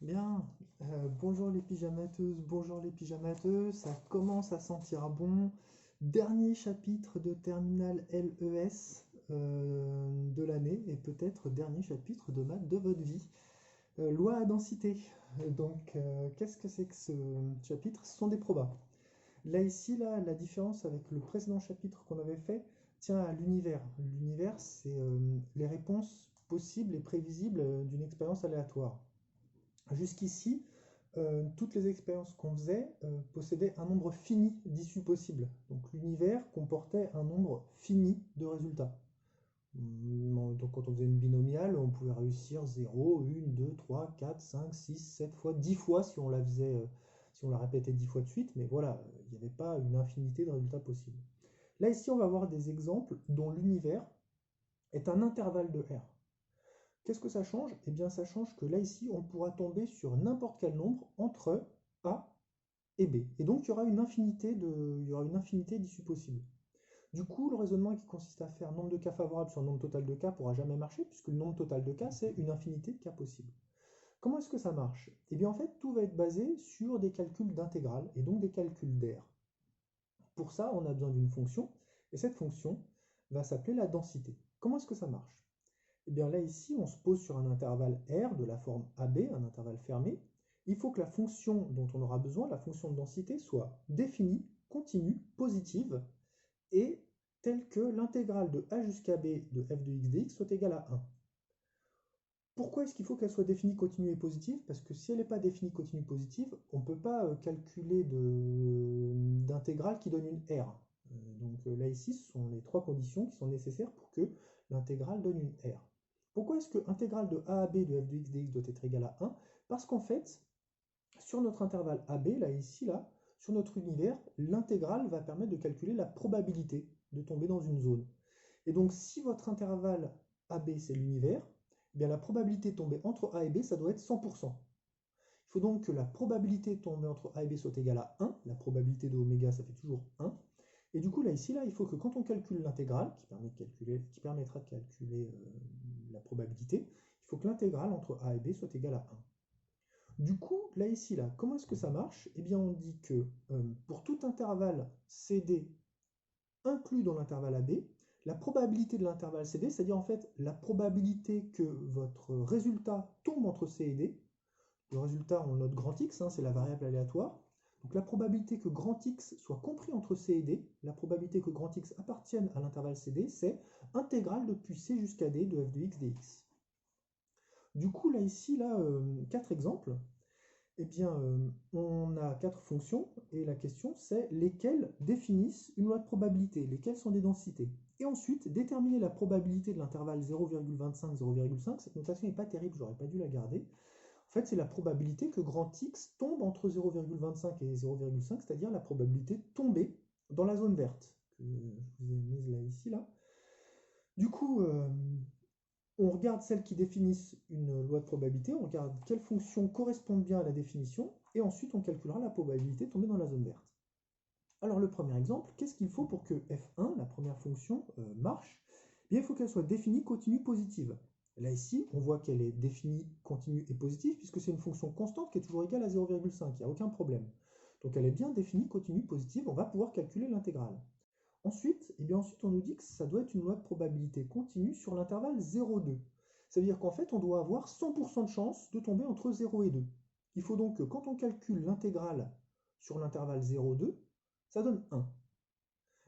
Bien, bonjour les pyjamateuses, bonjour les pyjamateux, ça commence à sentir bon. Dernier chapitre de Terminal LES de l'année et peut-être dernier chapitre de maths de votre vie. Loi à densité. Qu'est-ce que c'est que ce chapitre? Ce sont des probas. Là, ici, là, la différence avec le précédent chapitre qu'on avait fait tient à l'univers. L'univers, c'est les réponses possibles et prévisibles d'une expérience aléatoire. Jusqu'ici, toutes les expériences qu'on faisait possédaient un nombre fini d'issues possibles. Donc l'univers comportait un nombre fini de résultats. Donc quand on faisait une binomiale, on pouvait réussir 0, 1, 2, 3, 4, 5, 6, 7 fois, 10 fois si on la faisait, si on la répétait 10 fois de suite, mais voilà, il n'y avait pas une infinité de résultats possibles. Là ici, on va voir des exemples dont l'univers est un intervalle de R. Qu'est-ce que ça change? Eh bien, ça change que là, ici, on pourra tomber sur n'importe quel nombre entre A et B. Et donc, il y aura une infinité d'issues possibles. Du coup, le raisonnement qui consiste à faire nombre de cas favorables sur le nombre total de cas ne pourra jamais marcher, puisque le nombre total de cas, c'est une infinité de cas possibles. Comment est-ce que ça marche? Eh bien, en fait, tout va être basé sur des calculs d'intégrale, et donc des calculs d'air. Pour ça, on a besoin d'une fonction, et cette fonction va s'appeler la densité. Comment est-ce que ça marche? Eh bien là, ici, on se pose sur un intervalle R de la forme AB, un intervalle fermé. Il faut que la fonction dont on aura besoin, la fonction de densité, soit définie, continue, positive, et telle que l'intégrale de a jusqu'à b de f de x dx soit égale à 1. Pourquoi est-ce qu'il faut qu'elle soit définie, continue et positive? Parce que si elle n'est pas définie, continue, positive, on ne peut pas calculer d'intégrale qui donne une R. Là, ici, ce sont les trois conditions qui sont nécessaires pour que l'intégrale donne une R. Pourquoi est-ce que l'intégrale de a à b de f de x dx doit être égale à 1? Parce qu'en fait, sur notre intervalle AB, là, ici, là, sur notre univers, l'intégrale va permettre de calculer la probabilité de tomber dans une zone. Et donc, si votre intervalle AB, c'est l'univers, eh bien la probabilité de tomber entre A et B, ça doit être 100%. Il faut donc que la probabilité de tomber entre A et B soit égale à 1. La probabilité de oméga, ça fait toujours 1. Et du coup, là, ici, là, il faut que quand on calcule l'intégrale, qui permettra de calculer la probabilité, il faut que l'intégrale entre A et B soit égale à 1. Du coup, là, ici, là, comment est-ce que ça marche? Eh bien, on dit que pour tout intervalle CD inclus dans l'intervalle AB, la probabilité de l'intervalle CD, c'est-à-dire en fait la probabilité que votre résultat tombe entre C et D, le résultat, on note grand X, hein, c'est la variable aléatoire. Donc la probabilité que grand X soit compris entre C et D, la probabilité que grand X appartienne à l'intervalle CD, c'est intégrale depuis C jusqu'à D de f de x dx. Du coup, là, ici, là, 4 exemples. Eh bien, on a 4 fonctions, et la question c'est lesquelles définissent une loi de probabilité, lesquelles sont des densités. Et ensuite, déterminer la probabilité de l'intervalle 0,25-0,5. Cette notation n'est pas terrible, j'aurais pas dû la garder. En fait, c'est la probabilité que grand X tombe entre 0,25 et 0,5, c'est-à-dire la probabilité de tomber dans la zone verte, que je vous ai mise là, ici, là. Du coup, on regarde celles qui définissent une loi de probabilité, on regarde quelles fonctions correspondent bien à la définition, et ensuite on calculera la probabilité de tomber dans la zone verte. Alors le premier exemple, qu'est-ce qu'il faut pour que f1, la première fonction, marche? Bien, il faut qu'elle soit définie, continue, positive. Là ici, on voit qu'elle est définie, continue et positive, puisque c'est une fonction constante qui est toujours égale à 0,5, il n'y a aucun problème. Donc elle est bien définie, continue, positive, on va pouvoir calculer l'intégrale. Ensuite, on nous dit que ça doit être une loi de probabilité continue sur l'intervalle 0,2. Ça veut dire qu'en fait, on doit avoir 100% de chance de tomber entre 0 et 2. Il faut donc que quand on calcule l'intégrale sur l'intervalle 0,2, ça donne 1.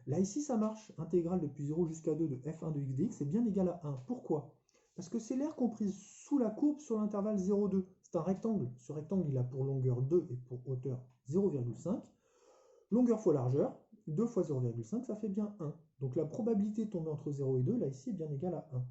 Là, ici, ça marche. Intégrale depuis 0 jusqu'à 2 de f1 de x dx est bien égal à 1. Pourquoi? Parce que c'est l'aire comprise sous la courbe sur l'intervalle 0,2. C'est un rectangle. Ce rectangle, il a pour longueur 2 et pour hauteur 0,5. Longueur fois largeur, 2 fois 0,5, ça fait bien 1. Donc la probabilité de tomber entre 0 et 2, là ici, est bien égale à 1.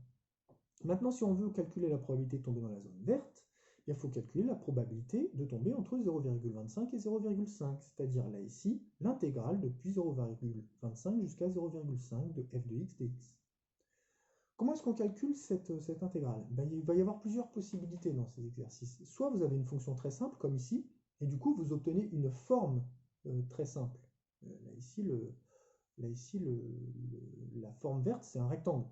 Maintenant, si on veut calculer la probabilité de tomber dans la zone verte, il faut calculer la probabilité de tomber entre 0,25 et 0,5, c'est-à-dire là ici, l'intégrale depuis 0,25 jusqu'à 0,5 de f de x dx. Comment est-ce qu'on calcule cette intégrale? Il va y avoir plusieurs possibilités dans ces exercices. Soit vous avez une fonction très simple, comme ici, et du coup vous obtenez une forme très simple. Là ici, la forme verte, c'est un rectangle.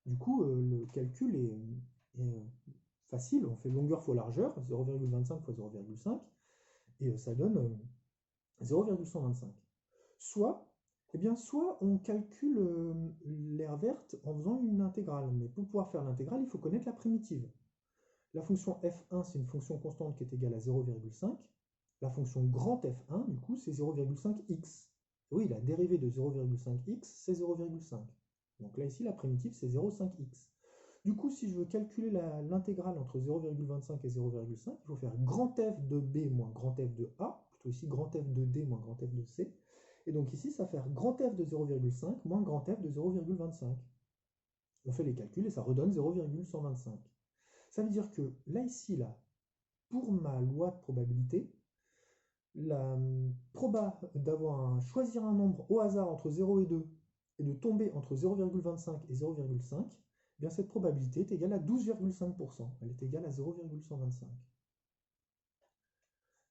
Du coup, le calcul est facile, on fait longueur fois largeur, 0,25 fois 0,5, et ça donne 0,125. Soit, eh bien, soit on calcule l'aire verte en faisant une intégrale, mais pour pouvoir faire l'intégrale, il faut connaître la primitive. La fonction f1, c'est une fonction constante qui est égale à 0,5. La fonction grand F1, du coup, c'est 0,5x. Oui, la dérivée de 0,5x, c'est 0,5. Donc là, ici, la primitive, c'est 0,5x. Du coup, si je veux calculer l'intégrale entre 0,25 et 0,5, il faut faire grand F de B moins grand F de A, plutôt ici grand F de D moins grand F de C. Et donc ici, ça va faire grand F de 0,5 moins grand F de 0,25. On fait les calculs et ça redonne 0,125. Ça veut dire que là, ici, là, pour ma loi de probabilité, la proba choisir un nombre au hasard entre 0 et 2 et de tomber entre 0,25 et 0,5, eh bien cette probabilité est égale à 12,5%. Elle est égale à 0,125.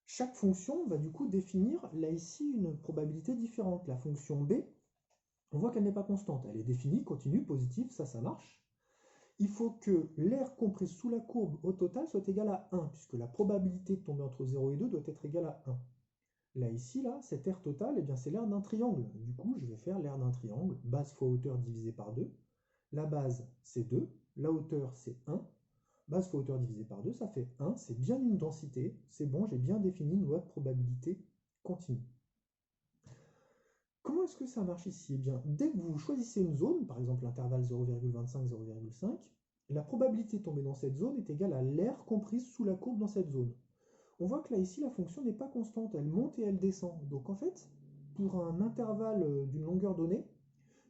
Chaque fonction va du coup définir là ici une probabilité différente. La fonction B, on voit qu'elle n'est pas constante. Elle est définie, continue, positive, ça marche. Il faut que l'aire comprise sous la courbe au total soit égale à 1, puisque la probabilité de tomber entre 0 et 2 doit être égale à 1. Là, ici, là, cette aire totale, eh bien, c'est l'aire d'un triangle. Du coup, je vais faire l'aire d'un triangle, base fois hauteur divisé par 2. La base, c'est 2. La hauteur, c'est 1. Base fois hauteur divisé par 2, ça fait 1. C'est bien une densité. C'est bon, j'ai bien défini une loi de probabilité continue. Comment est-ce que ça marche ici? Eh bien, dès que vous choisissez une zone, par exemple l'intervalle 0,25-0,5, la probabilité de tomber dans cette zone est égale à l'aire comprise sous la courbe dans cette zone. On voit que là, ici, la fonction n'est pas constante, elle monte et elle descend. Donc en fait, pour un intervalle d'une longueur donnée,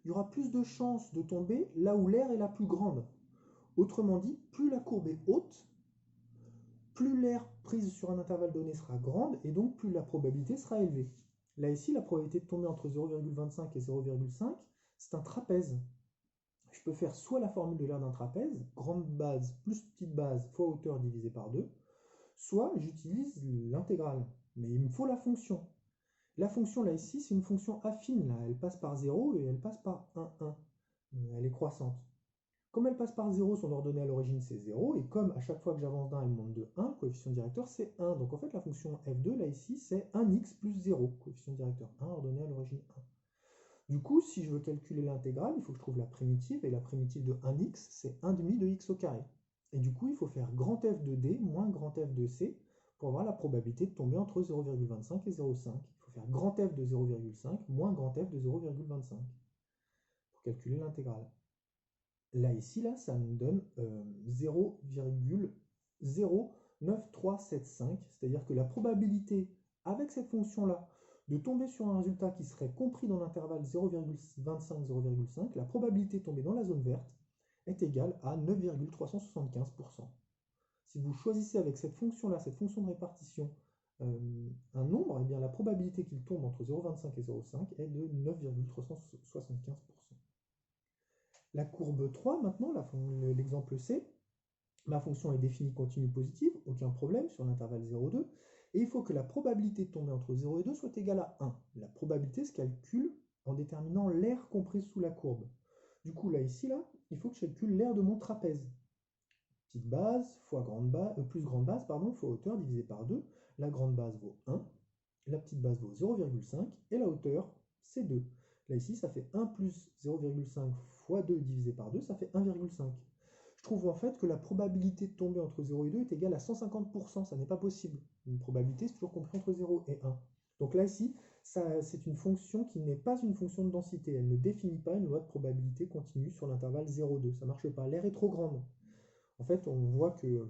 il y aura plus de chances de tomber là où l'aire est la plus grande. Autrement dit, plus la courbe est haute, plus l'aire prise sur un intervalle donné sera grande, et donc plus la probabilité sera élevée. Là, ici, la probabilité de tomber entre 0,25 et 0,5, c'est un trapèze. Je peux faire soit la formule de l'aire d'un trapèze, grande base plus petite base fois hauteur divisé par 2, soit j'utilise l'intégrale. Mais il me faut la fonction. La fonction, là, ici, c'est une fonction affine. Là. Elle passe par 0 et elle passe par 1, 1. Elle est croissante. Comme elle passe par 0, son ordonnée à l'origine, c'est 0. Et comme à chaque fois que j'avance d'un, elle monte de 1, le coefficient directeur, c'est 1. Donc en fait, la fonction f2, là, ici, c'est 1x plus 0. Coefficient directeur 1, ordonnée à l'origine 1. Du coup, si je veux calculer l'intégrale, il faut que je trouve la primitive. Et la primitive de 1x, c'est 1 demi de x au carré. Et du coup, il faut faire grand F de D moins grand F de C pour avoir la probabilité de tomber entre 0,25 et 0,5. Il faut faire grand F de 0,5 moins grand F de 0,25 pour calculer l'intégrale. Là, ici, là, ça me donne 0,09375, c'est-à-dire que la probabilité avec cette fonction-là de tomber sur un résultat qui serait compris dans l'intervalle 0,25-0,5, la probabilité de tomber dans la zone verte est égale à 9,375%. Si vous choisissez avec cette fonction-là, cette fonction de répartition, un nombre, eh bien la probabilité qu'il tombe entre 0,25 et 0,5 est de 9,375%. La courbe 3, maintenant, l'exemple C, ma fonction est définie continue positive, aucun problème sur l'intervalle 0,2, et il faut que la probabilité de tomber entre 0 et 2 soit égale à 1. La probabilité se calcule en déterminant l'aire comprise sous la courbe. Du coup, là, ici, là, il faut que je calcule l'aire de mon trapèze. Petite base fois plus grande base, pardon, fois hauteur divisé par 2. La grande base vaut 1, la petite base vaut 0,5 et la hauteur, c'est 2. Là, ici, ça fait 1 plus 0,5 fois 2 divisé par 2, ça fait 1,5. Je trouve en fait que la probabilité de tomber entre 0 et 2 est égale à 150%. Ça n'est pas possible. Une probabilité, c'est toujours compris entre 0 et 1. Donc là, ici, c'est une fonction qui n'est pas une fonction de densité. Elle ne définit pas une loi de probabilité continue sur l'intervalle 0,2. Ça ne marche pas. L'aire est trop grande. En fait, on voit que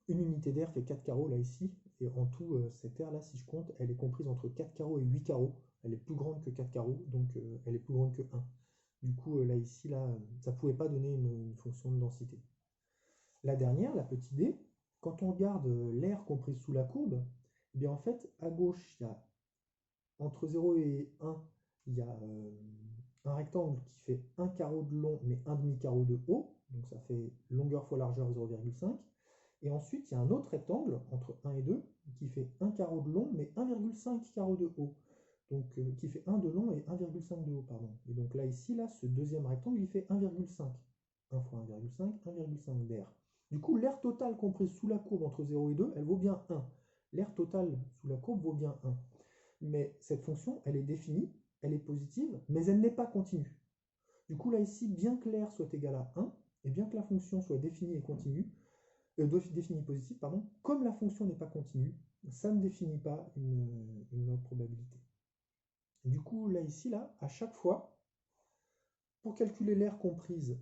une unité d'air fait 4 carreaux là ici, et en tout, cette aire-là, si je compte, elle est comprise entre 4 carreaux et 8 carreaux. Elle est plus grande que 4 carreaux, donc elle est plus grande que 1. Du coup, là, ici, là, ça ne pouvait pas donner une fonction de densité. La dernière, la petite d, quand on regarde l'aire comprise sous la courbe, eh bien en fait, à gauche, il y a entre 0 et 1, il y a un rectangle qui fait 1 carreau de long, mais 1 demi-carreau de haut, donc ça fait longueur fois largeur 0,5. Et ensuite, il y a un autre rectangle entre 1 et 2 qui fait 1 carreau de long, mais 1,5 carreau de haut. Donc, qui fait 1 de long et 1,5 de haut, pardon. Et donc là, ici, là, ce deuxième rectangle, il fait 1,5. 1 fois 1,5, 1,5 d'air. Du coup, l'aire totale comprise sous la courbe entre 0 et 2, elle vaut bien 1. L'aire totale sous la courbe vaut bien 1. Mais cette fonction, elle est définie, elle est positive, mais elle n'est pas continue. Du coup, là, ici, bien que l'aire soit égale à 1, et bien que la fonction soit définie et continue, définie positive, pardon, comme la fonction n'est pas continue, ça ne définit pas une probabilité. Du coup, là, ici, là, à chaque fois, pour calculer l'aire comprise,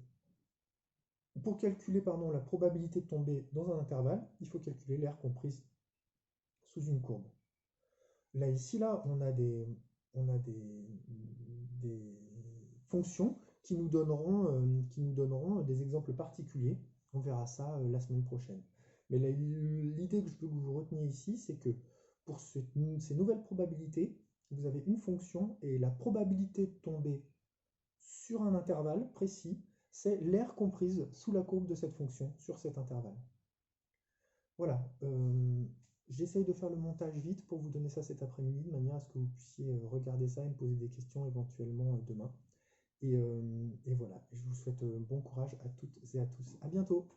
pour calculer pardon, la probabilité de tomber dans un intervalle, il faut calculer l'aire comprise sous une courbe. Là, ici, là, on a des fonctions qui nous donneront des exemples particuliers. On verra ça la semaine prochaine. Mais l'idée que je veux que vous reteniez ici, c'est que pour ces nouvelles probabilités, vous avez une fonction et la probabilité de tomber sur un intervalle précis, c'est l'aire comprise sous la courbe de cette fonction sur cet intervalle. Voilà, j'essaye de faire le montage vite pour vous donner ça cet après-midi, de manière à ce que vous puissiez regarder ça et me poser des questions éventuellement demain. Et voilà, je vous souhaite bon courage à toutes et à tous. À bientôt!